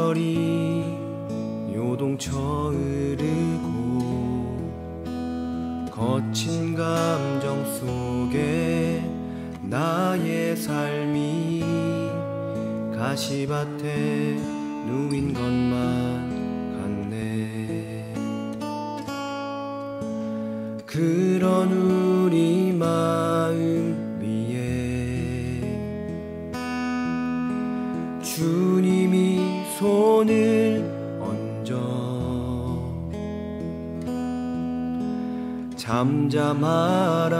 이리저리 요동쳐 흐르고 거친 감정 속에 나의 삶이 가시밭에 누인 것만 같네. 그런 우리 마음 위에 주님이 손을 얹어 잠잠하라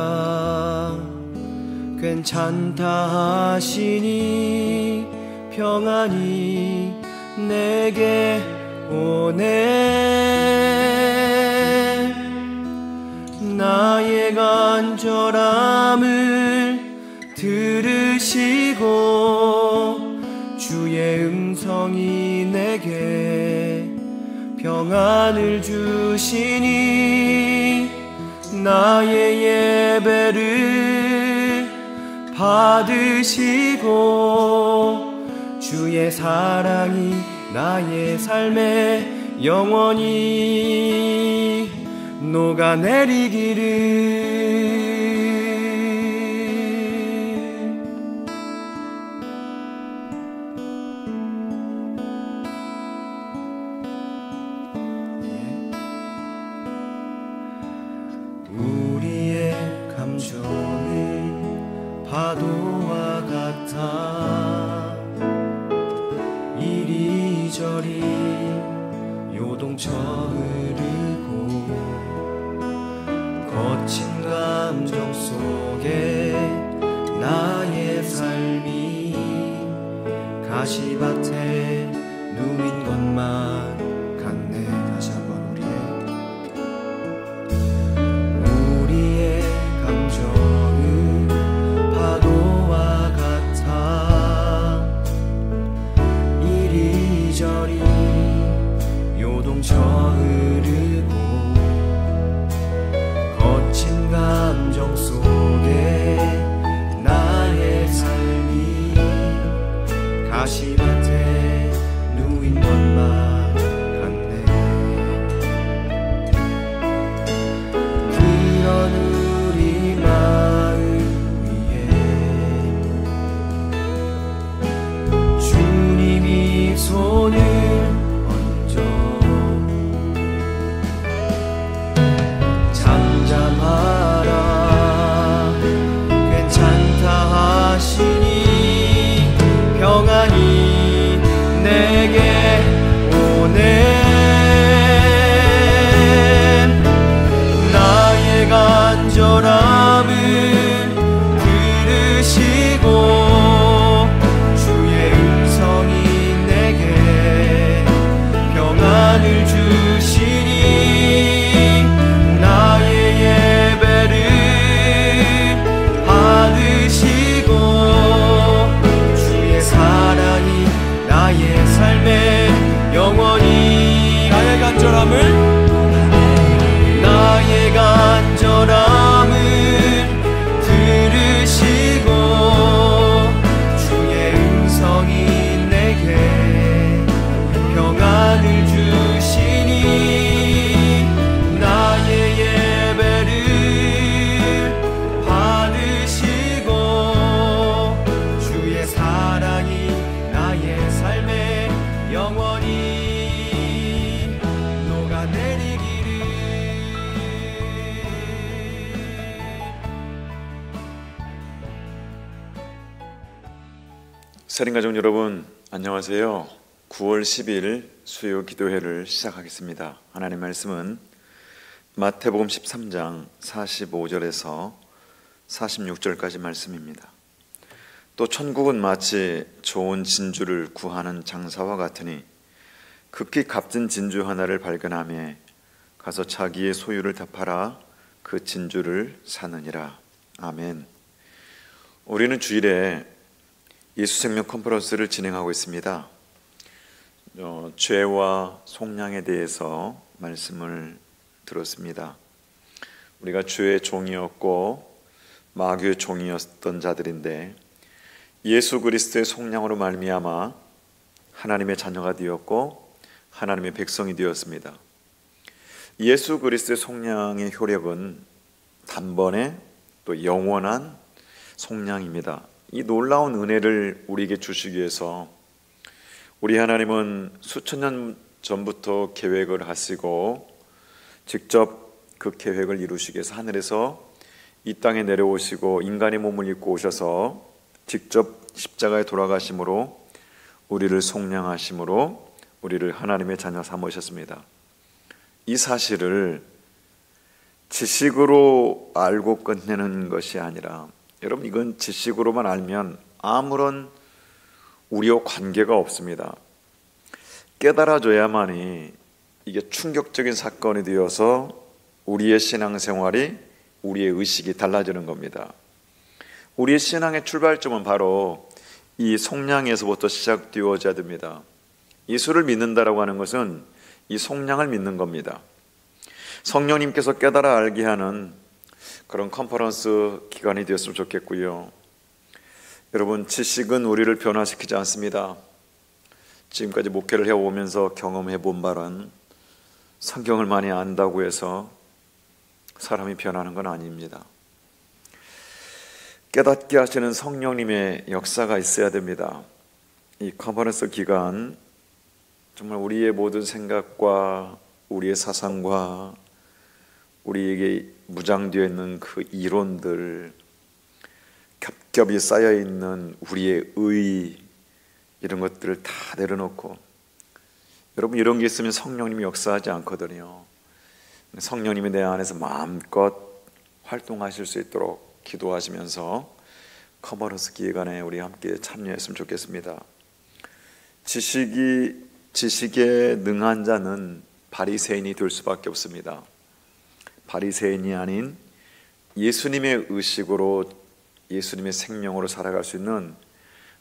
괜찮다 하시니 평안이 내게 오네. 나의 간절함을 들으시고 주의 음성이 내게 평안을 주시니 나의 예배를 받으시고 주의 사랑이 나의 삶에 영원히 녹아내리기를. 우리의 감정은 파도와 같아 이리저리 요동쳐 흐르고 거친 감정 속에 나의 삶이 가시밭에 누인 것만 같네. 다시 한번 우리의 감정은 파도와 같아 이리저리 요동쳐 흐르고 거친 감정 속에 나의 삶이 가시밭에 누인 것만 같네. 그런 우리 마음 위에 주님이 손을 얹어 잠잠하라 괜찮다 하시니 평안이 내게 오네. 나의 간절함을 들으시고 주의 음성이 내게 평안을 주시니 나의 예배를 받으시고 주의 사랑이 나의 삶에 영원히 나의 간절함을 들으시고 주의 음성이 내게 평안을 주시니 나의 예배를 받으시고 주의 사랑이 나의 삶에 영원히 녹아내리기를. 사랑가족 여러분, 안녕하세요. 9월 10일 수요 기도회를 시작하겠습니다. 하나님 말씀은 마태복음 13장 45절에서 46절까지 말씀입니다. 또 천국은 마치 좋은 진주를 구하는 장사와 같으니 극히 값진 진주 하나를 발견하며 가서 자기의 소유를 다 팔아 그 진주를 사느니라. 아멘. 우리는 주일에 예수생명 컨퍼런스를 진행하고 있습니다. 죄와 속량에 대해서 말씀을 들었습니다. 우리가 죄의 종이었고 마귀의 종이었던 자들인데 예수 그리스도의 속량으로 말미암아 하나님의 자녀가 되었고 하나님의 백성이 되었습니다. 예수 그리스도의 속량의 효력은 단번에 또 영원한 속량입니다. 이 놀라운 은혜를 우리에게 주시기 위해서 우리 하나님은 수천 년 전부터 계획을 하시고 직접 그 계획을 이루시기 위해서 하늘에서 이 땅에 내려오시고 인간의 몸을 입고 오셔서 직접 십자가에 돌아가심으로 우리를 속량하심으로 우리를 하나님의 자녀 삼으셨습니다. 이 사실을 지식으로 알고 끝내는 것이 아니라, 여러분, 이건 지식으로만 알면 아무런 우리와 관계가 없습니다. 깨달아줘야만이 이게 충격적인 사건이 되어서 우리의 신앙생활이, 우리의 의식이 달라지는 겁니다. 우리의 신앙의 출발점은 바로 이 속량에서부터 시작되어져야 됩니다. 예수를 믿는다라고 하는 것은 이 속량을 믿는 겁니다. 성령님께서 깨달아 알게 하는 그런 컨퍼런스 기간이 되었으면 좋겠고요. 여러분, 지식은 우리를 변화시키지 않습니다. 지금까지 목회를 해오면서 경험해 본 바는 성경을 많이 안다고 해서 사람이 변하는 건 아닙니다. 깨닫게 하시는 성령님의 역사가 있어야 됩니다. 이 컨퍼런스 기간 정말 우리의 모든 생각과 우리의 사상과 우리에게 무장되어 있는 그 이론들, 겹겹이 쌓여 있는 우리의 의, 이런 것들을 다 내려놓고, 여러분, 이런 게 있으면 성령님이 역사하지 않거든요. 성령님이 내 안에서 마음껏 활동하실 수 있도록 기도하시면서 컨퍼런스 기간에 우리 함께 참여했으면 좋겠습니다. 지식에 능한 자는 바리새인이 될 수밖에 없습니다. 바리새인이 아닌 예수님의 의식으로, 예수님의 생명으로 살아갈 수 있는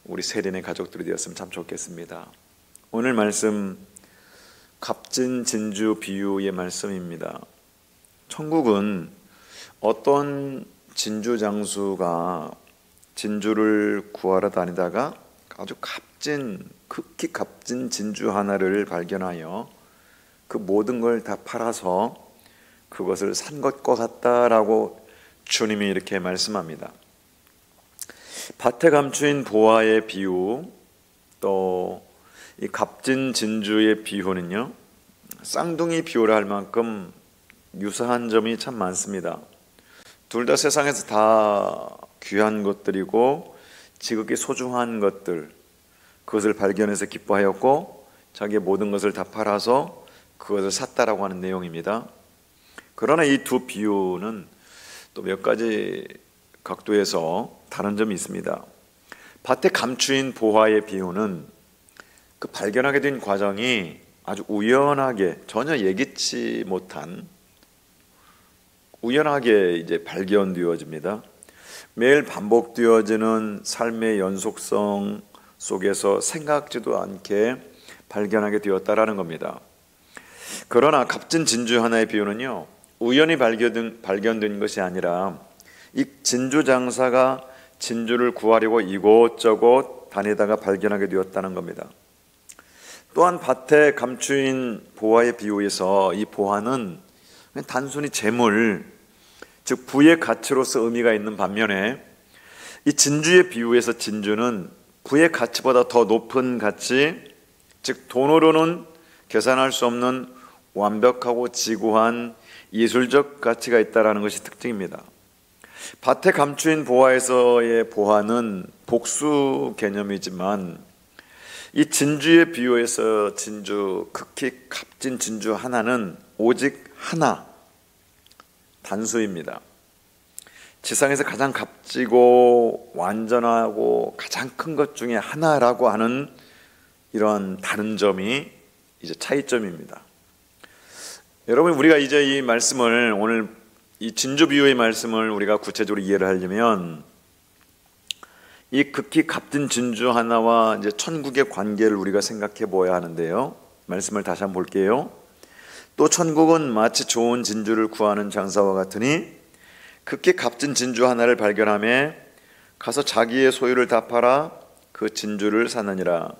우리 세련의 가족들이 되었으면 참 좋겠습니다. 오늘 말씀 값진 진주 비유의 말씀입니다. 천국은 어떤 진주 장수가 진주를 구하러 다니다가 아주 극히 값진 진주 하나를 발견하여 그 모든 걸 다 팔아서 그것을 산 것과 같다라고 주님이 이렇게 말씀합니다. 밭에 감추인 보화의 비유, 또 이 값진 진주의 비유는요, 쌍둥이 비유라 할 만큼 유사한 점이 참 많습니다. 둘 다 세상에서 다 귀한 것들이고 지극히 소중한 것들, 그것을 발견해서 기뻐하였고 자기의 모든 것을 다 팔아서 그것을 샀다라고 하는 내용입니다. 그러나 이 두 비유는 또 몇 가지 각도에서 다른 점이 있습니다. 밭에 감추인 보화의 비유는 그 발견하게 된 과정이 아주 우연하게, 전혀 예기치 못한, 우연하게 이제 발견되어집니다. 매일 반복되어지는 삶의 연속성 속에서 생각지도 않게 발견하게 되었다라는 겁니다. 그러나 값진 진주 하나의 비유는요, 우연히 발견된 것이 아니라 이 진주 장사가 진주를 구하려고 이곳저곳 다니다가 발견하게 되었다는 겁니다. 또한 밭에 감추인 보화의 비유에서 이 보화는 단순히 재물, 즉 부의 가치로서 의미가 있는 반면에 이 진주의 비유에서 진주는 부의 가치보다 더 높은 가치, 즉 돈으로는 계산할 수 없는 완벽하고 지구한 예술적 가치가 있다는 것이 특징입니다. 밭에 감추인 보화에서의 보화는 복수 개념이지만 이 진주의 비유에서 진주, 극히 값진 진주 하나는 오직 하나, 단수입니다. 지상에서 가장 값지고 완전하고 가장 큰 것 중에 하나라고 하는 이러한 다른 점이 이제 차이점입니다. 여러분, 우리가 이제 이 말씀을, 오늘 이 진주 비유의 말씀을 우리가 구체적으로 이해를 하려면 이 극히 값진 진주 하나와 이제 천국의 관계를 우리가 생각해 보아야 하는데요. 말씀을 다시 한번 볼게요. 또 천국은 마치 좋은 진주를 구하는 장사와 같으니 극히 값진 진주 하나를 발견하며 가서 자기의 소유를 다 팔아 그 진주를 사느니라.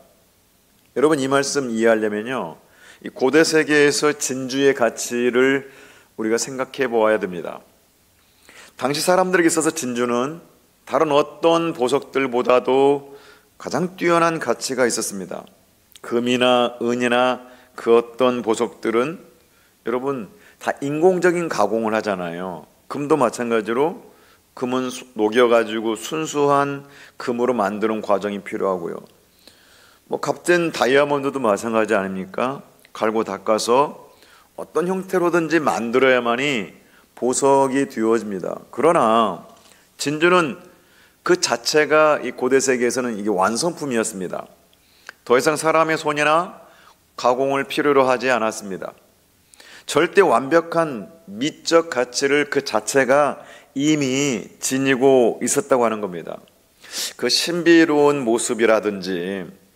여러분, 이 말씀 이해하려면요, 이 고대 세계에서 진주의 가치를 우리가 생각해 보아야 됩니다. 당시 사람들에게 있어서 진주는 다른 어떤 보석들보다도 가장 뛰어난 가치가 있었습니다. 금이나 은이나 그 어떤 보석들은 여러분 다 인공적인 가공을 하잖아요. 금도 마찬가지로 금은 녹여가지고 순수한 금으로 만드는 과정이 필요하고요. 뭐 값진 다이아몬드도 마찬가지 아닙니까? 갈고 닦아서 어떤 형태로든지 만들어야만이 보석이 되어집니다. 그러나 진주는 그 자체가 이 고대 세계에서는 이게 완성품이었습니다. 더 이상 사람의 손이나 가공을 필요로 하지 않았습니다. 절대 완벽한 미적 가치를 그 자체가 이미 지니고 있었다고 하는 겁니다. 그 신비로운 모습이라든지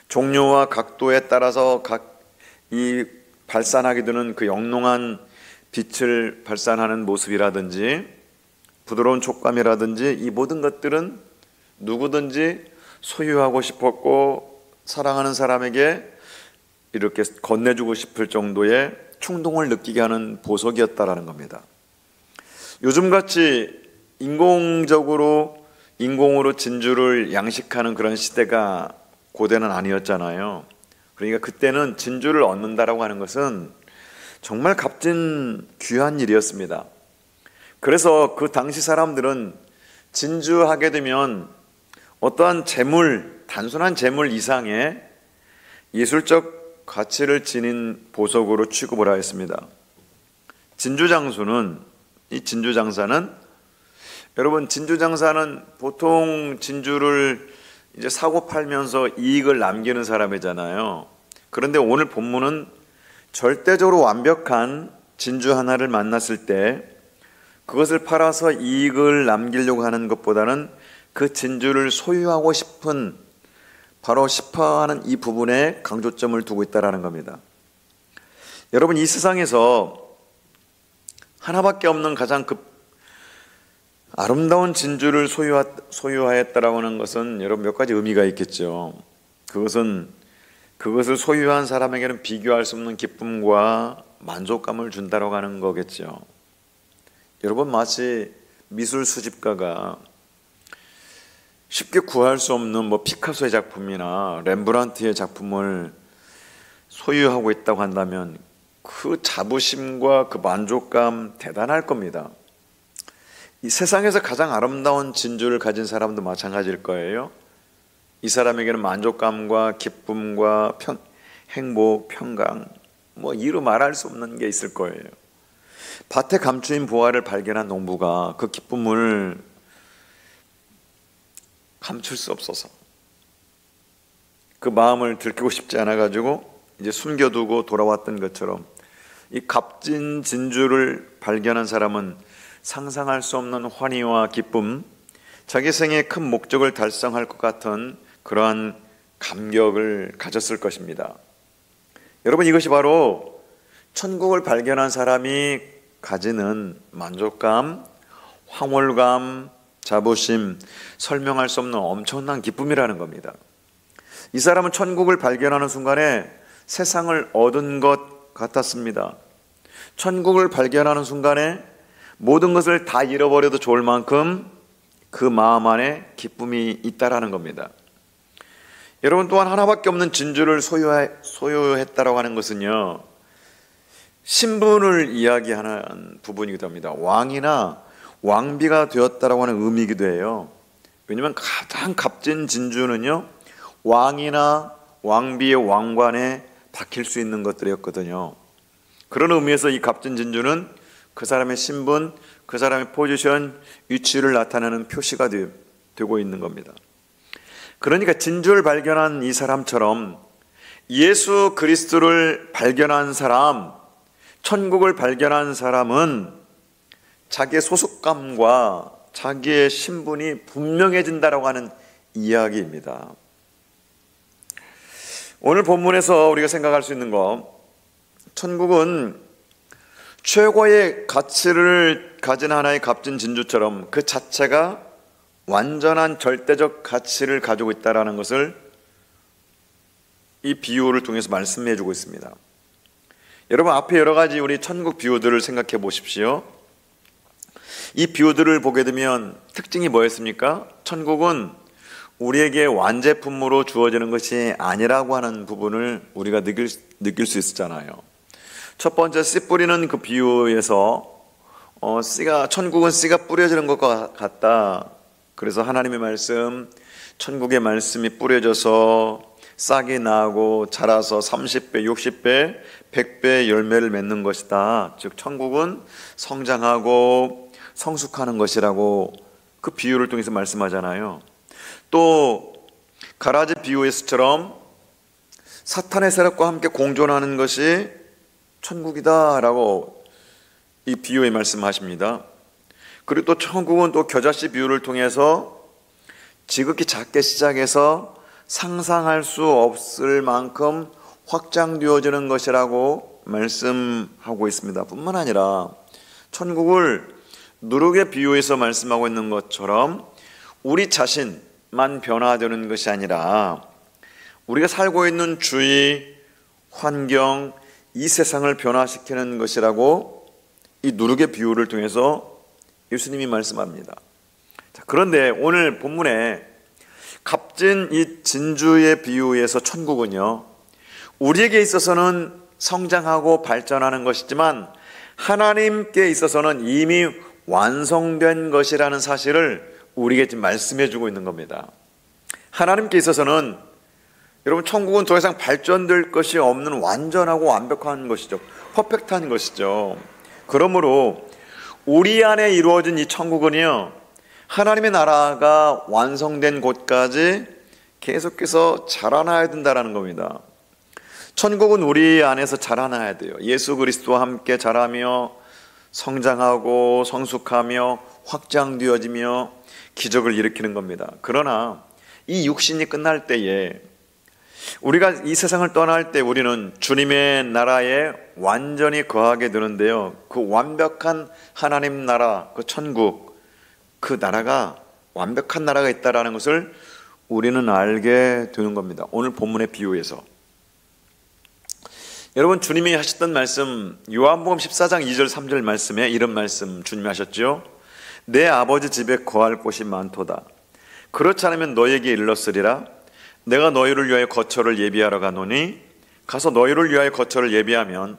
종류와 각도에 따라서 이 발산하게 되는 그 영롱한 빛을 발산하는 모습이라든지 부드러운 촉감이라든지 이 모든 것들은 누구든지 소유하고 싶었고 사랑하는 사람에게 이렇게 건네주고 싶을 정도의 충동을 느끼게 하는 보석이었다라는 겁니다. 요즘같이 인공으로 진주를 양식하는 그런 시대가 고대는 아니었잖아요. 그러니까 그때는 진주를 얻는다라고 하는 것은 정말 값진 귀한 일이었습니다. 그래서 그 당시 사람들은 진주하게 되면 어떠한 단순한 재물 이상의 예술적 가치를 지닌 보석으로 취급을 하였습니다. 이 진주장사는 여러분, 진주장사는 보통 진주를 이제 사고 팔면서 이익을 남기는 사람이잖아요. 그런데 오늘 본문은 절대적으로 완벽한 진주 하나를 만났을 때 그것을 팔아서 이익을 남기려고 하는 것보다는 그 진주를 소유하고 싶은 바로 싶어하는 이 부분에 강조점을 두고 있다는 겁니다. 여러분, 이 세상에서 하나밖에 없는 가장 아름다운 진주를 소유하였다라고 하는 것은 여러분 몇 가지 의미가 있겠죠. 그것을 소유한 사람에게는 비교할 수 없는 기쁨과 만족감을 준다라고 하는 거겠죠. 여러분, 마치 미술 수집가가 쉽게 구할 수 없는 피카소의 작품이나 렘브란트의 작품을 소유하고 있다고 한다면 그 자부심과 그 만족감 대단할 겁니다. 이 세상에서 가장 아름다운 진주를 가진 사람도 마찬가지일 거예요. 이 사람에게는 만족감과 기쁨과 행복, 평강, 이루 말할 수 없는 게 있을 거예요. 밭에 감추인 보화를 발견한 농부가 그 기쁨을 감출 수 없어서 그 마음을 들키고 싶지 않아가지고 이제 숨겨두고 돌아왔던 것처럼 이 값진 진주를 발견한 사람은 상상할 수 없는 환희와 기쁨, 자기 생의 큰 목적을 달성할 것 같은 그러한 감격을 가졌을 것입니다. 여러분, 이것이 바로 천국을 발견한 사람이 가지는 만족감, 황홀감, 자부심, 설명할 수 없는 엄청난 기쁨이라는 겁니다. 이 사람은 천국을 발견하는 순간에 세상을 얻은 것 같았습니다. 천국을 발견하는 순간에 모든 것을 다 잃어버려도 좋을 만큼 그 마음 안에 기쁨이 있다라는 겁니다. 여러분, 또한 하나밖에 없는 진주를 소유했다라고 하는 것은요, 신분을 이야기하는 부분이기도 합니다. 왕이나 왕비가 되었다라고 하는 의미이기도 해요. 왜냐하면 가장 값진 진주는요, 왕이나 왕비의 왕관에 박힐 수 있는 것들이었거든요. 그런 의미에서 이 값진 진주는 그 사람의 신분, 그 사람의 포지션, 위치를 나타내는 표시가 되고 있는 겁니다. 그러니까 진주를 발견한 이 사람처럼 예수 그리스도를 발견한 사람, 천국을 발견한 사람은 자기의 소속감과 자기의 신분이 분명해진다라고 하는 이야기입니다. 오늘 본문에서 우리가 생각할 수 있는 것, 천국은 최고의 가치를 가진 하나의 값진 진주처럼 그 자체가 완전한 절대적 가치를 가지고 있다는 것을 이 비유를 통해서 말씀해 주고 있습니다. 여러분, 앞에 여러 가지 우리 천국 비유들을 생각해 보십시오. 이 비유들을 보게 되면 특징이 뭐였습니까? 천국은 우리에게 완제품으로 주어지는 것이 아니라고 하는 부분을 우리가 느낄 수 있었잖아요. 첫 번째, 씨 뿌리는 그 비유에서 천국은 씨가 뿌려지는 것과 같다. 그래서 하나님의 말씀, 천국의 말씀이 뿌려져서 싹이 나고 자라서 30배, 60배, 100배 열매를 맺는 것이다. 즉 천국은 성장하고 성숙하는 것이라고 그 비유를 통해서 말씀하잖아요. 또 가라지 비유에서처럼 사탄의 세력과 함께 공존하는 것이 천국이다라고 이 비유에 말씀하십니다. 그리고 또 천국은 또 겨자씨 비유를 통해서 지극히 작게 시작해서 상상할 수 없을 만큼 확장되어지는 것이라고 말씀하고 있습니다. 뿐만 아니라 천국을 누룩의 비유에서 말씀하고 있는 것처럼 우리 자신만 변화되는 것이 아니라 우리가 살고 있는 주위, 환경, 이 세상을 변화시키는 것이라고 이 누룩의 비유를 통해서 예수님이 말씀합니다. 자, 그런데 오늘 본문에 값진 이 진주의 비유에서 천국은요, 우리에게 있어서는 성장하고 발전하는 것이지만 하나님께 있어서는 이미 완성된 것이라는 사실을 우리에게 지금 말씀해 주고 있는 겁니다. 하나님께 있어서는 여러분, 천국은 더 이상 발전될 것이 없는 완전하고 완벽한 것이죠. 퍼펙트한 것이죠. 그러므로 우리 안에 이루어진 이 천국은요, 하나님의 나라가 완성된 곳까지 계속해서 자라나야 된다는 겁니다. 천국은 우리 안에서 자라나야 돼요. 예수 그리스도와 함께 자라며 성장하고 성숙하며 확장되어지며 기적을 일으키는 겁니다. 그러나 이 육신이 끝날 때에, 우리가 이 세상을 떠날 때 우리는 주님의 나라에 완전히 거하게 되는데요, 그 완벽한 하나님 나라, 그 천국, 그 나라가, 완벽한 나라가 있다는 것을 우리는 알게 되는 겁니다. 오늘 본문의 비유에서 여러분, 주님이 하셨던 말씀, 요한복음 14장 2절 3절 말씀에 이런 말씀 주님이 하셨죠. 내 아버지 집에 거할 곳이 많도다. 그렇지 않으면 너에게 일렀으리라. 내가 너희를 위하여 거처를 예비하러 가노니 가서 너희를 위하여 거처를 예비하면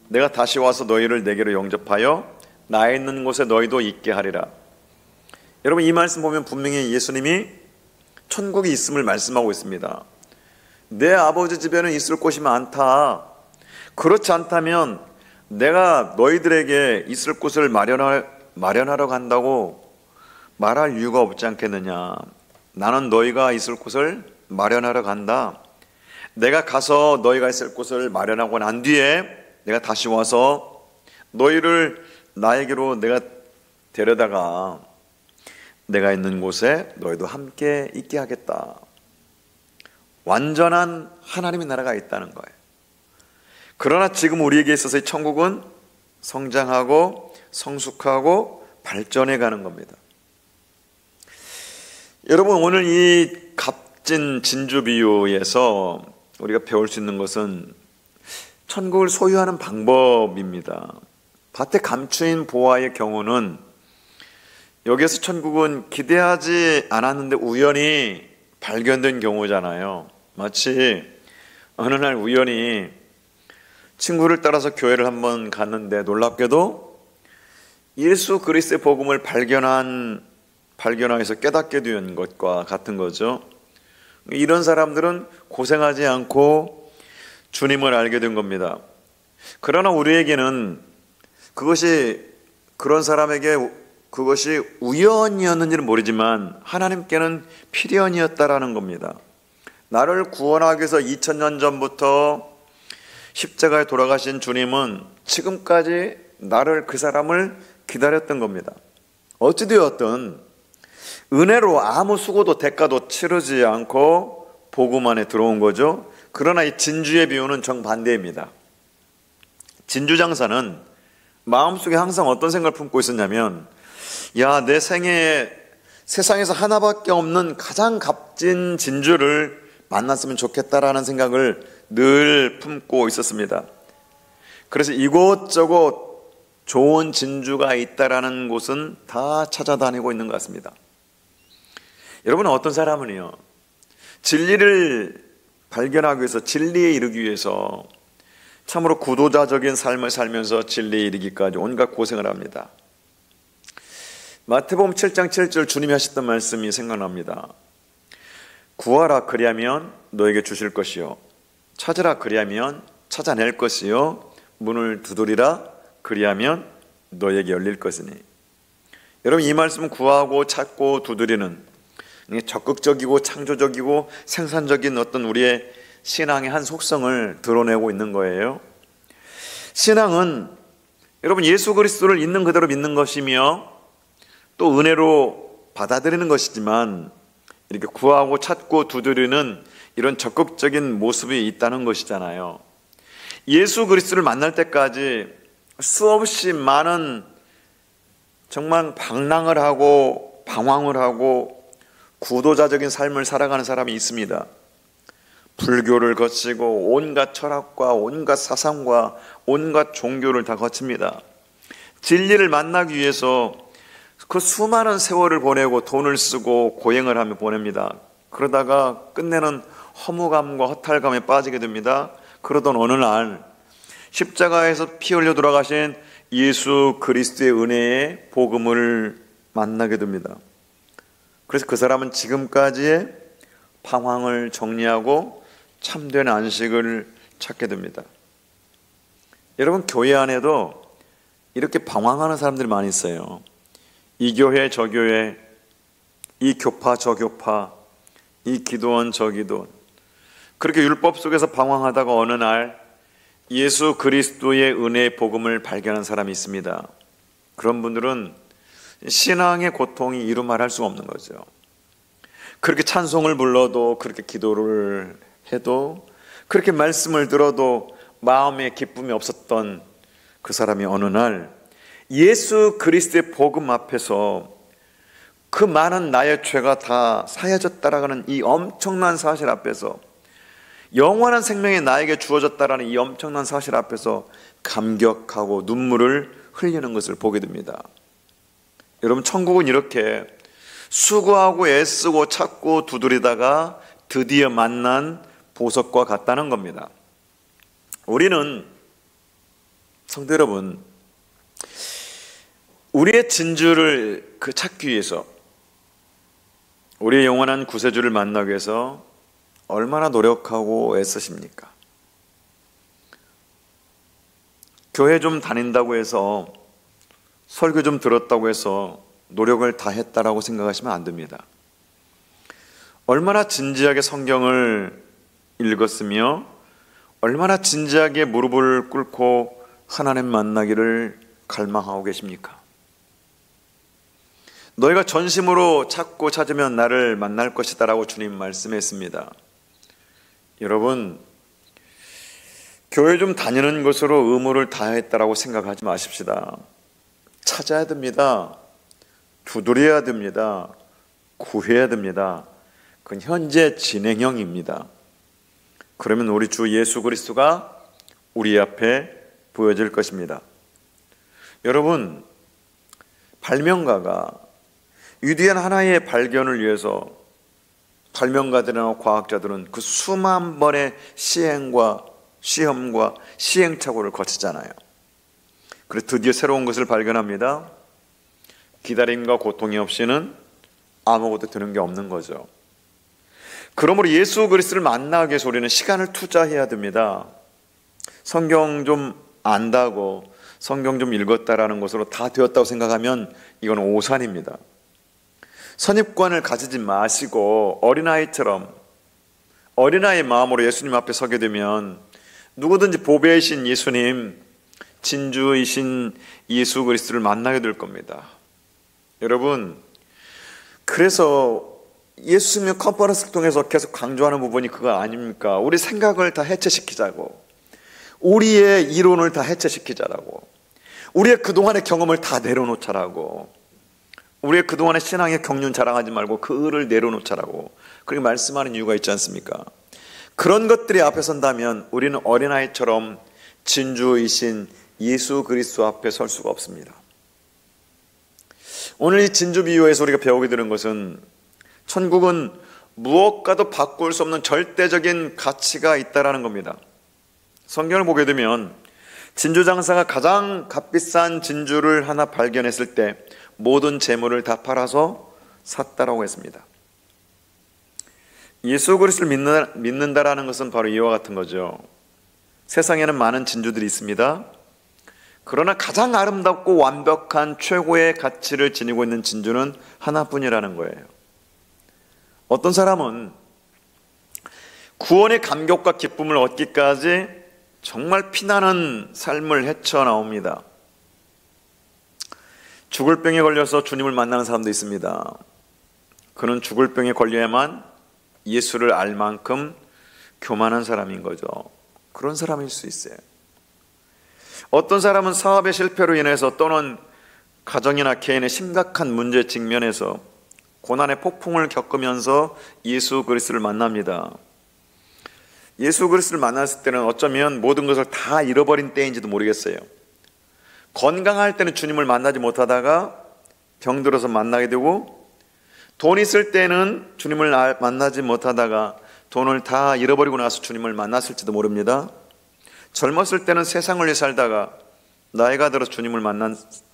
내가 다시 와서 너희를 내게로 영접하여 나 있는 곳에 너희도 있게 하리라. 여러분, 이 말씀 보면 분명히 예수님이 천국이 있음을 말씀하고 있습니다. 내 아버지 집에는 있을 곳이 많다. 그렇지 않다면 내가 너희들에게 있을 곳을 마련하러 간다고 말할 이유가 없지 않겠느냐. 나는 너희가 있을 곳을 마련하러 간다. 내가 가서 너희가 있을 곳을 마련하고 난 뒤에 내가 다시 와서 너희를 나에게로 내가 데려다가 내가 있는 곳에 너희도 함께 있게 하겠다. 완전한 하나님의 나라가 있다는 거예요. 그러나 지금 우리에게 있어서의 천국은 성장하고 성숙하고 발전해 가는 겁니다. 여러분, 오늘 이 값진 진주 비유에서 우리가 배울 수 있는 것은 천국을 소유하는 방법입니다. 밭에 감추인 보화의 경우는 여기에서 천국은 기대하지 않았는데 우연히 발견된 경우잖아요. 마치 어느 날 우연히 친구를 따라서 교회를 한번 갔는데 놀랍게도 예수 그리스도의 복음을 발견해서 깨닫게 된 것과 같은 거죠. 이런 사람들은 고생하지 않고 주님을 알게 된 겁니다. 그러나 우리에게는 그런 사람에게 그것이 우연이었는지는 모르지만 하나님께는 필연이었다라는 겁니다. 나를 구원하기 위해서 2000년 전부터 십자가에 돌아가신 주님은 지금까지 그 사람을 기다렸던 겁니다. 어찌되었든 은혜로 아무 수고도 대가도 치르지 않고 복음 안에 들어온 거죠. 그러나 이 진주의 비유는 정반대입니다. 진주 장사는 마음속에 항상 어떤 생각을 품고 있었냐면, 야, 내 생애에 세상에서 하나밖에 없는 가장 값진 진주를 만났으면 좋겠다라는 생각을 늘 품고 있었습니다. 그래서 이곳저곳 좋은 진주가 있다라는 곳은 다 찾아다니고 있는 것 같습니다. 여러분은 어떤 사람은요, 진리를 발견하기 위해서, 진리에 이르기 위해서 참으로 구도자적인 삶을 살면서 진리에 이르기까지 온갖 고생을 합니다. 마태복음 7장 7절 주님이 하셨던 말씀이 생각납니다. 구하라 그리하면 너에게 주실 것이요, 찾으라 그리하면 찾아낼 것이요, 문을 두드리라 그리하면 너에게 열릴 것이니. 여러분, 이 말씀은 구하고 찾고 두드리는 적극적이고 창조적이고 생산적인 어떤 우리의 신앙의 한 속성을 드러내고 있는 거예요. 신앙은 여러분 예수 그리스도를 있는 그대로 믿는 것이며 또 은혜로 받아들이는 것이지만, 이렇게 구하고 찾고 두드리는 이런 적극적인 모습이 있다는 것이잖아요. 예수 그리스도를 만날 때까지 수없이 많은 정말 방랑을 하고 방황을 하고 구도자적인 삶을 살아가는 사람이 있습니다. 불교를 거치고 온갖 철학과 온갖 사상과 온갖 종교를 다 거칩니다. 진리를 만나기 위해서 그 수많은 세월을 보내고 돈을 쓰고 고행을 하며 보냅니다. 그러다가 끝내는 허무감과 허탈감에 빠지게 됩니다. 그러던 어느 날 십자가에서 피 흘려 돌아가신 예수 그리스도의 은혜의 복음을 만나게 됩니다. 그래서 그 사람은 지금까지의 방황을 정리하고 참된 안식을 찾게 됩니다. 여러분, 교회 안에도 이렇게 방황하는 사람들이 많이 있어요. 이 교회 저 교회, 이 교파 저 교파, 이 기도원 저 기도원. 그렇게 율법 속에서 방황하다가 어느 날 예수 그리스도의 은혜의 복음을 발견한 사람이 있습니다. 그런 분들은 신앙의 고통이 이루 말할 수가 없는 거죠. 그렇게 찬송을 불러도, 그렇게 기도를 해도, 그렇게 말씀을 들어도 마음에 기쁨이 없었던 그 사람이 어느 날 예수 그리스도의 복음 앞에서 그 많은 나의 죄가 다 사해졌다라는 이 엄청난 사실 앞에서, 영원한 생명이 나에게 주어졌다라는 이 엄청난 사실 앞에서 감격하고 눈물을 흘리는 것을 보게 됩니다. 여러분, 천국은 이렇게 수고하고 애쓰고 찾고 두드리다가 드디어 만난 보석과 같다는 겁니다. 우리는, 성도 여러분, 우리의 진주를 찾기 위해서, 우리의 영원한 구세주를 만나기 위해서 얼마나 노력하고 애쓰십니까? 교회 좀 다닌다고 해서, 설교 좀 들었다고 해서 노력을 다 했다라고 생각하시면 안 됩니다. 얼마나 진지하게 성경을 읽었으며 얼마나 진지하게 무릎을 꿇고 하나님 만나기를 갈망하고 계십니까? 너희가 전심으로 찾고 찾으면 나를 만날 것이다 라고 주님 말씀했습니다. 여러분, 교회 좀 다니는 것으로 의무를 다했다라고 생각하지 마십시다. 찾아야 됩니다. 두드려야 됩니다. 구해야 됩니다. 그건 현재 진행형입니다. 그러면 우리 주 예수 그리스도가 우리 앞에 보여질 것입니다. 여러분, 발명가가 위대한 하나의 발견을 위해서 발명가들이나 과학자들은 그 수만 번의 시행과 시험과 시행착오를 거치잖아요. 그래서 드디어 새로운 것을 발견합니다. 기다림과 고통이 없이는 아무것도 되는 게 없는 거죠. 그러므로 예수 그리스도를 만나기 위해서 우리는 시간을 투자해야 됩니다. 성경 좀 안다고, 성경 좀 읽었다라는 것으로 다 되었다고 생각하면 이건 오산입니다. 선입관을 가지지 마시고 어린아이처럼 어린아이의 마음으로 예수님 앞에 서게 되면 누구든지 보배이신 예수님, 진주이신 예수 그리스도를 만나게 될 겁니다. 여러분, 그래서 예수님의 컨퍼런스를 통해서 계속 강조하는 부분이 그거 아닙니까? 우리 생각을 다 해체시키자고, 우리의 이론을 다 해체시키자라고, 우리의 그동안의 경험을 다 내려놓자라고, 우리의 그동안의 신앙의 경륜 자랑하지 말고 그를 내려놓자라고 그렇게 말씀하는 이유가 있지 않습니까? 그런 것들이 앞에 선다면 우리는 어린아이처럼 진주이신 예수 그리스도 앞에 설 수가 없습니다. 오늘 이 진주 비유에서 우리가 배우게 되는 것은 천국은 무엇과도 바꿀 수 없는 절대적인 가치가 있다라는 겁니다. 성경을 보게 되면 진주 장사가 가장 값비싼 진주를 하나 발견했을 때 모든 재물을 다 팔아서 샀다라고 했습니다. 예수 그리스도를 믿는다라는 것은 바로 이와 같은 거죠. 세상에는 많은 진주들이 있습니다. 그러나 가장 아름답고 완벽한 최고의 가치를 지니고 있는 진주는 하나뿐이라는 거예요. 어떤 사람은 구원의 감격과 기쁨을 얻기까지 정말 피나는 삶을 헤쳐나옵니다. 죽을 병에 걸려서 주님을 만나는 사람도 있습니다. 그는 죽을 병에 걸려야만 예수를 알 만큼 교만한 사람인 거죠. 그런 사람일 수 있어요. 어떤 사람은 사업의 실패로 인해서 또는 가정이나 개인의 심각한 문제에 직면해서 고난의 폭풍을 겪으면서 예수 그리스도를 만납니다. 예수 그리스도를 만났을 때는 어쩌면 모든 것을 다 잃어버린 때인지도 모르겠어요. 건강할 때는 주님을 만나지 못하다가 병들어서 만나게 되고, 돈 있을 때는 주님을 만나지 못하다가 돈을 다 잃어버리고 나서 주님을 만났을지도 모릅니다. 젊었을 때는 세상을 위해 살다가 나이가 들어서 주님을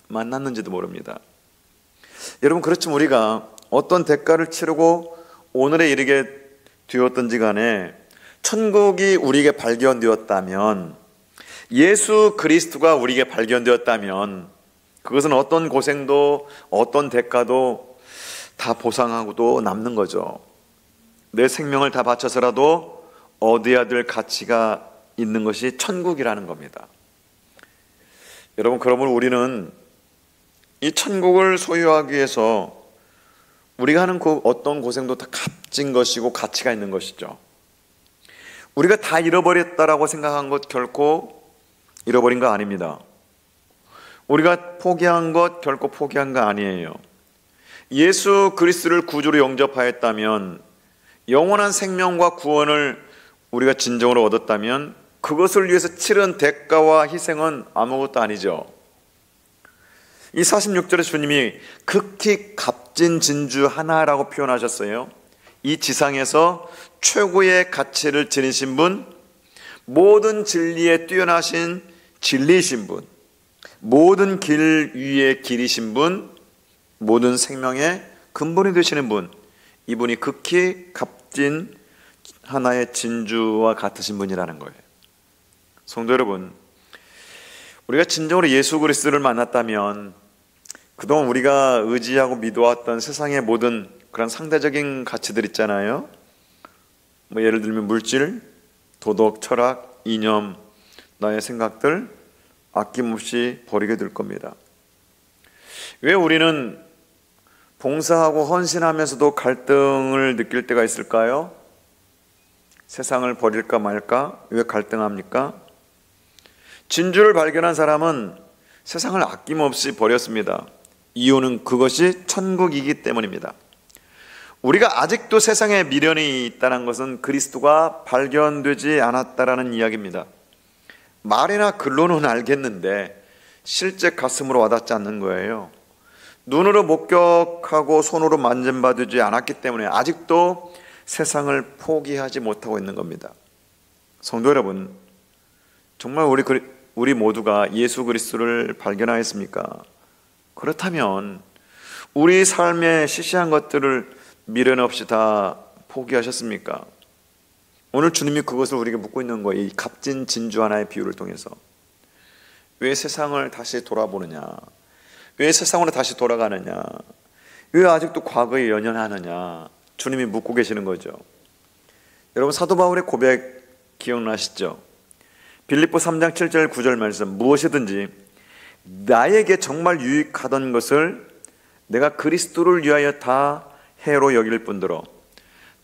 만났는지도 모릅니다. 여러분, 그렇지만 우리가 어떤 대가를 치르고 오늘에 이르게 되었던지 간에 천국이 우리에게 발견되었다면, 예수 그리스도가 우리에게 발견되었다면 그것은 어떤 고생도 어떤 대가도 다 보상하고도 남는 거죠. 내 생명을 다 바쳐서라도 얻어야 될 가치가 있는 것이 천국이라는 겁니다. 여러분, 그러면 우리는 이 천국을 소유하기 위해서 우리가 하는 그 어떤 고생도 다 값진 것이고 가치가 있는 것이죠. 우리가 다 잃어버렸다라고 생각한 것 결코 잃어버린 거 아닙니다. 우리가 포기한 것 결코 포기한 거 아니에요. 예수 그리스도를 구주로 영접하였다면, 영원한 생명과 구원을 우리가 진정으로 얻었다면 그것을 위해서 치른 대가와 희생은 아무것도 아니죠. 이 46절에 주님이 극히 값진 진주 하나라고 표현하셨어요. 이 지상에서 최고의 가치를 지니신 분, 모든 진리에 뛰어나신 진리이신 분, 모든 길 위에 길이신 분, 모든 생명의 근본이 되시는 분, 이분이 극히 값진 하나의 진주와 같으신 분이라는 거예요. 성도 여러분, 우리가 진정으로 예수 그리스도를 만났다면 그동안 우리가 의지하고 믿어왔던 세상의 모든 그런 상대적인 가치들 있잖아요. 예를 들면 물질, 도덕, 철학, 이념, 나의 생각들 아낌없이 버리게 될 겁니다. 왜 우리는 봉사하고 헌신하면서도 갈등을 느낄 때가 있을까요? 세상을 버릴까 말까? 왜 갈등합니까? 진주를 발견한 사람은 세상을 아낌없이 버렸습니다. 이유는 그것이 천국이기 때문입니다. 우리가 아직도 세상에 미련이 있다는 것은 그리스도가 발견되지 않았다라는 이야기입니다. 말이나 글로는 알겠는데 실제 가슴으로 와닿지 않는 거예요. 눈으로 목격하고 손으로 만져봐주지 않았기 때문에 아직도 세상을 포기하지 못하고 있는 겁니다. 성도 여러분, 정말 우리 모두가 예수 그리스도를 발견하였습니까? 그렇다면 우리 삶의 시시한 것들을 미련 없이 다 포기하셨습니까? 오늘 주님이 그것을 우리에게 묻고 있는 거예요. 이 값진 진주 하나의 비유를 통해서. 왜 세상을 다시 돌아보느냐? 왜 세상으로 다시 돌아가느냐? 왜 아직도 과거에 연연하느냐? 주님이 묻고 계시는 거죠. 여러분, 사도 바울의 고백 기억나시죠? 빌립보 3장 7절 9절 말씀, 무엇이든지 나에게 정말 유익하던 것을 내가 그리스도를 위하여 다 해로 여길 뿐더러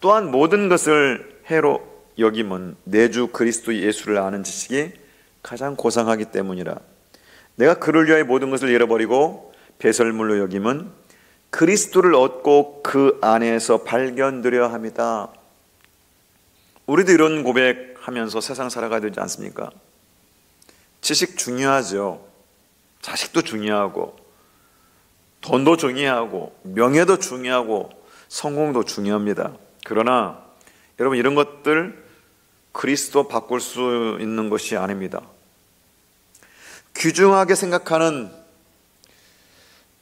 또한 모든 것을 해로 여김은 내 주 그리스도 예수를 아는 지식이 가장 고상하기 때문이라. 내가 그를 위하여 모든 것을 잃어버리고 배설물로 여김은 그리스도를 얻고 그 안에서 발견되려 합니다. 우리도 이런 고백하면서 세상 살아가야 되지 않습니까? 지식 중요하죠. 자식도 중요하고, 돈도 중요하고, 명예도 중요하고, 성공도 중요합니다. 그러나 여러분, 이런 것들 그리스도 바꿀 수 있는 것이 아닙니다.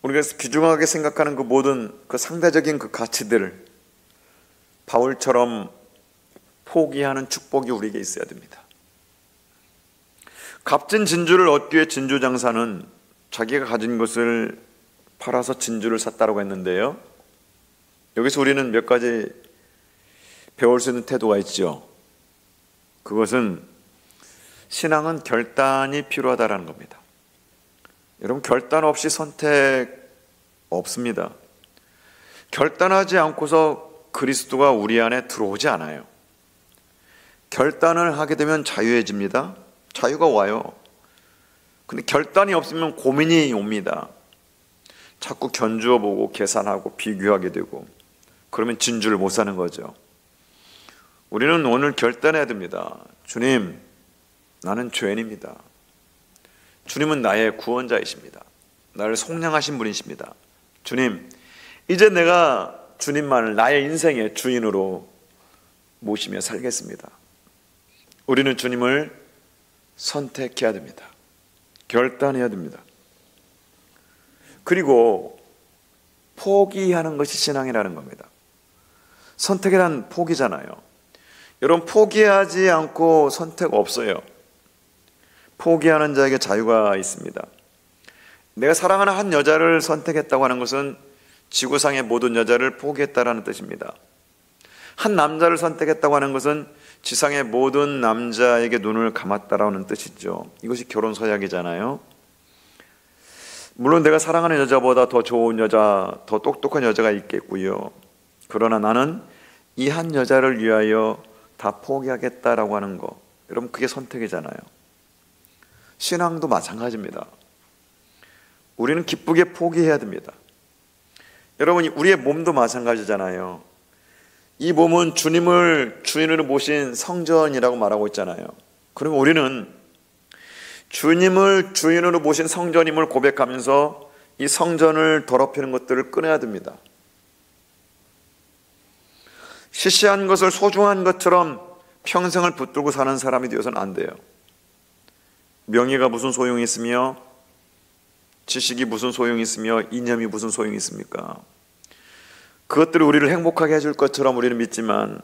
우리가 귀중하게 생각하는 그 모든 그 상대적인 그 가치들, 바울처럼 포기하는 축복이 우리에게 있어야 됩니다. 값진 진주를 얻기 위해 진주장사는 자기가 가진 것을 팔아서 진주를 샀다고 했는데요, 여기서 우리는 몇 가지 배울 수 있는 태도가 있죠. 그것은 신앙은 결단이 필요하다는 겁니다. 여러분, 결단 없이 선택 없습니다. 결단하지 않고서 그리스도가 우리 안에 들어오지 않아요. 결단을 하게 되면 자유해집니다. 자유가 와요. 근데 결단이 없으면 고민이 옵니다. 자꾸 견주어 보고 계산하고 비교하게 되고, 그러면 진주를 못 사는 거죠. 우리는 오늘 결단해야 됩니다. 주님, 나는 죄인입니다. 주님은 나의 구원자이십니다. 나를 속량하신 분이십니다. 주님, 이제 내가 주님만을 나의 인생의 주인으로 모시며 살겠습니다. 우리는 주님을 선택해야 됩니다. 결단해야 됩니다. 그리고 포기하는 것이 신앙이라는 겁니다. 선택이란 포기잖아요. 여러분, 포기하지 않고 선택 없어요. 포기하는 자에게 자유가 있습니다. 내가 사랑하는 한 여자를 선택했다고 하는 것은 지구상의 모든 여자를 포기했다라는 뜻입니다. 한 남자를 선택했다고 하는 것은 지상의 모든 남자에게 눈을 감았다라는 뜻이죠. 이것이 결혼 서약이잖아요. 물론 내가 사랑하는 여자보다 더 좋은 여자, 더 똑똑한 여자가 있겠고요. 그러나 나는 이 한 여자를 위하여 다 포기하겠다라고 하는 거, 여러분, 그게 선택이잖아요. 신앙도 마찬가지입니다. 우리는 기쁘게 포기해야 됩니다. 여러분, 우리의 몸도 마찬가지잖아요. 이 몸은 주님을 주인으로 모신 성전이라고 말하고 있잖아요. 그러면 우리는 주님을 주인으로 모신 성전임을 고백하면서 이 성전을 더럽히는 것들을 끊어야 됩니다. 시시한 것을 소중한 것처럼 평생을 붙들고 사는 사람이 되어서는 안 돼요. 명예가 무슨 소용이 있으며, 지식이 무슨 소용이 있으며, 이념이 무슨 소용이 있습니까? 그것들이 우리를 행복하게 해줄 것처럼 우리는 믿지만,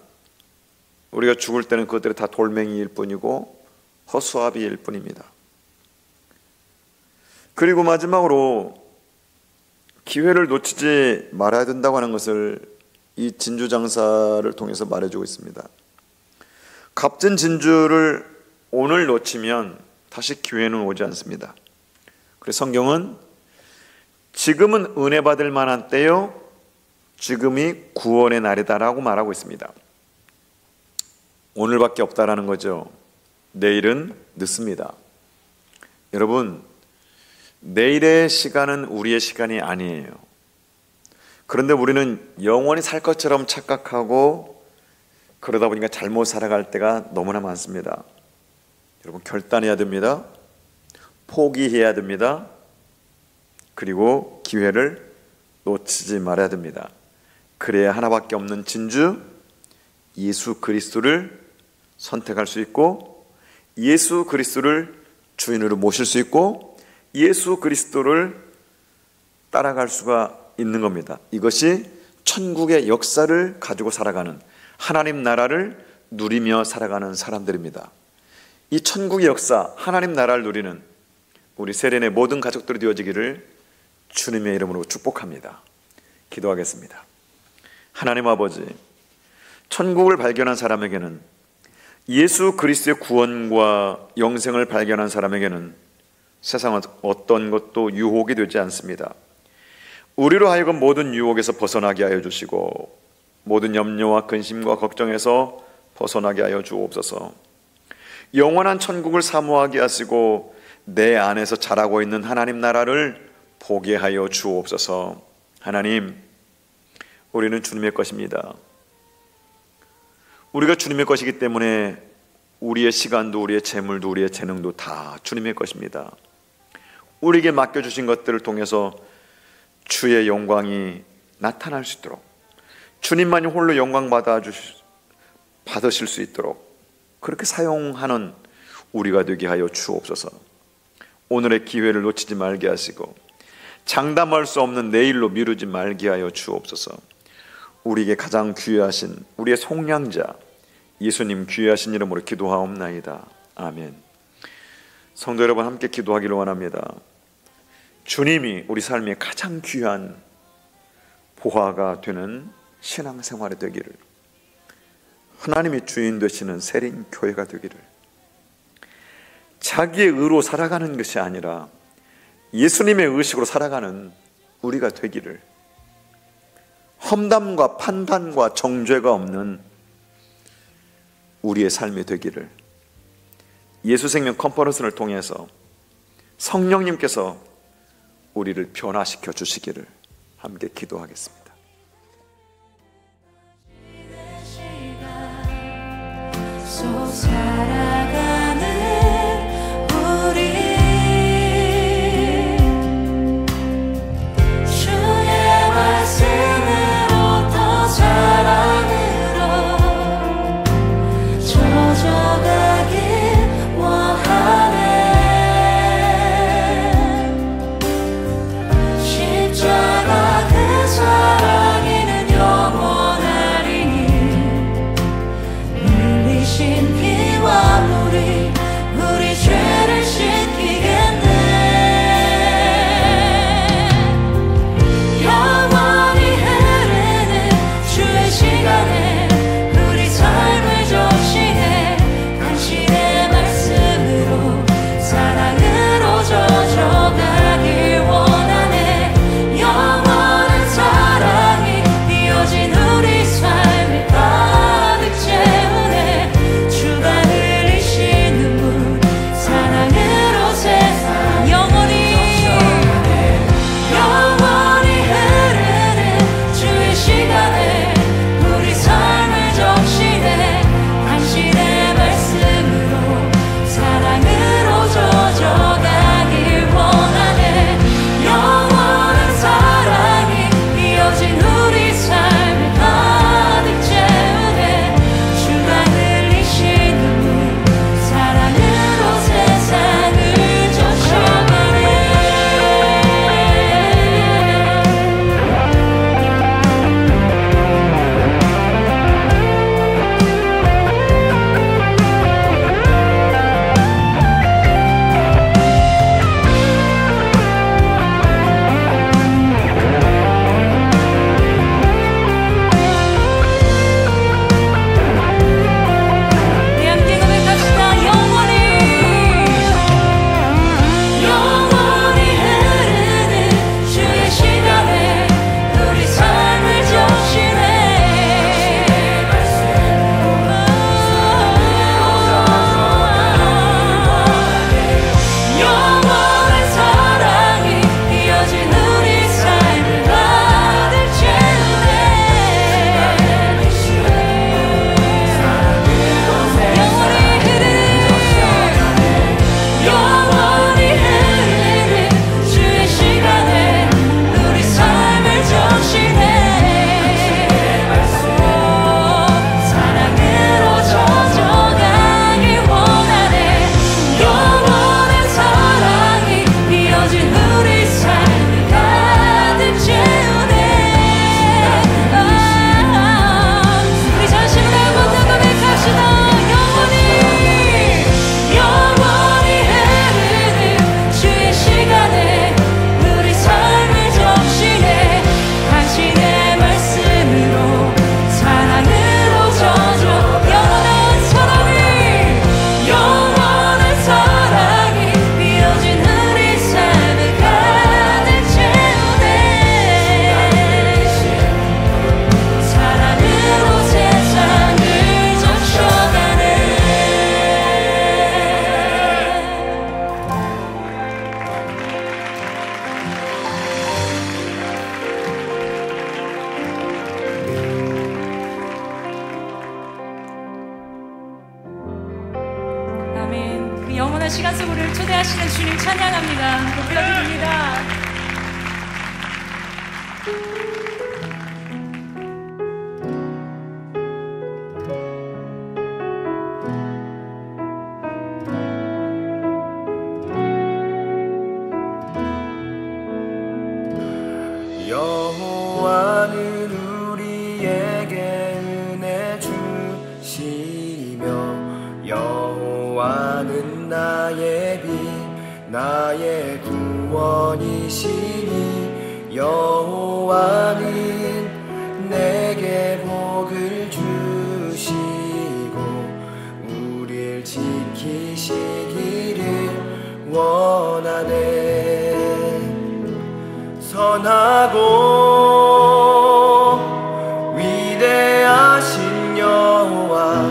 우리가 죽을 때는 그것들이 다 돌멩이일 뿐이고 허수아비일 뿐입니다. 그리고 마지막으로 기회를 놓치지 말아야 된다고 하는 것을 이 진주장사를 통해서 말해주고 있습니다. 값진 진주를 오늘 놓치면 다시 기회는 오지 않습니다. 그래서 성경은 지금은 은혜 받을 만한 때요, 지금이 구원의 날이다라고 말하고 있습니다. 오늘밖에 없다라는 거죠. 내일은 늦습니다. 여러분, 내일의 시간은 우리의 시간이 아니에요. 그런데 우리는 영원히 살 것처럼 착각하고 그러다 보니까 잘못 살아갈 때가 너무나 많습니다. 여러분, 결단해야 됩니다. 포기해야 됩니다. 그리고 기회를 놓치지 말아야 됩니다. 그래야 하나밖에 없는 진주 예수 그리스도를 선택할 수 있고, 예수 그리스도를 주인으로 모실 수 있고, 예수 그리스도를 따라갈 수가 있는 겁니다. 이것이 천국의 역사를 가지고 살아가는, 하나님 나라를 누리며 살아가는 사람들입니다. 이 천국의 역사, 하나님 나라를 누리는 우리 세련의 모든 가족들이 되어지기를 주님의 이름으로 축복합니다. 기도하겠습니다. 하나님 아버지, 천국을 발견한 사람에게는, 예수 그리스도의 구원과 영생을 발견한 사람에게는 세상은 어떤 것도 유혹이 되지 않습니다. 우리로 하여금 모든 유혹에서 벗어나게 하여 주시고, 모든 염려와 근심과 걱정에서 벗어나게 하여 주옵소서. 영원한 천국을 사모하게 하시고 내 안에서 자라고 있는 하나님 나라를 보게 하여 주옵소서. 하나님, 우리는 주님의 것입니다. 우리가 주님의 것이기 때문에 우리의 시간도 우리의 재물도 우리의 재능도 다 주님의 것입니다. 우리에게 맡겨주신 것들을 통해서 주의 영광이 나타날 수 있도록, 주님만이 홀로 영광 받으실 수 있도록 그렇게 사용하는 우리가 되게 하여 주옵소서. 오늘의 기회를 놓치지 말게 하시고 장담할 수 없는 내일로 미루지 말게 하여 주옵소서. 우리에게 가장 귀하신 우리의 속량자 예수님 귀하신 이름으로 기도하옵나이다. 아멘. 성도 여러분, 함께 기도하기를 원합니다. 주님이 우리 삶의 가장 귀한 보화가 되는 신앙생활이 되기를, 하나님이 주인 되시는 세린 교회가 되기를, 자기의 의로 살아가는 것이 아니라 예수님의 의식으로 살아가는 우리가 되기를, 험담과 판단과 정죄가 없는 우리의 삶이 되기를 예수생명 컨퍼런스를 통해서 성령님께서 우리를 변화시켜 주시기를 함께 기도하겠습니다. 살아가는 우리 주의 말씀으로 더 사랑으로 젖어가길 원하네. 십자가 그 사랑에는 영원하리니 흘리신 피와 기도하는 시간 속으로 초대하시는 주님 찬양합니다. 높여드립니다. 여호와는 우리에게 은혜 주시며 여호와는 나의 빛 나의 구원이시니 여호와는 내게 복을 주시고 우릴 지키시기를 원하네. 선하고 위대하신 여호와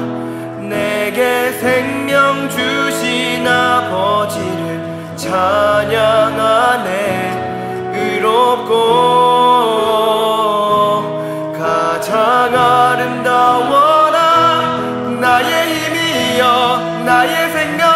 내게 생명 주신 아버지를 찬양하네. 의롭고 가장 아름다워라 나의 힘이여 나의 생명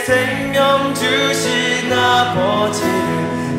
생명 주신 아버지를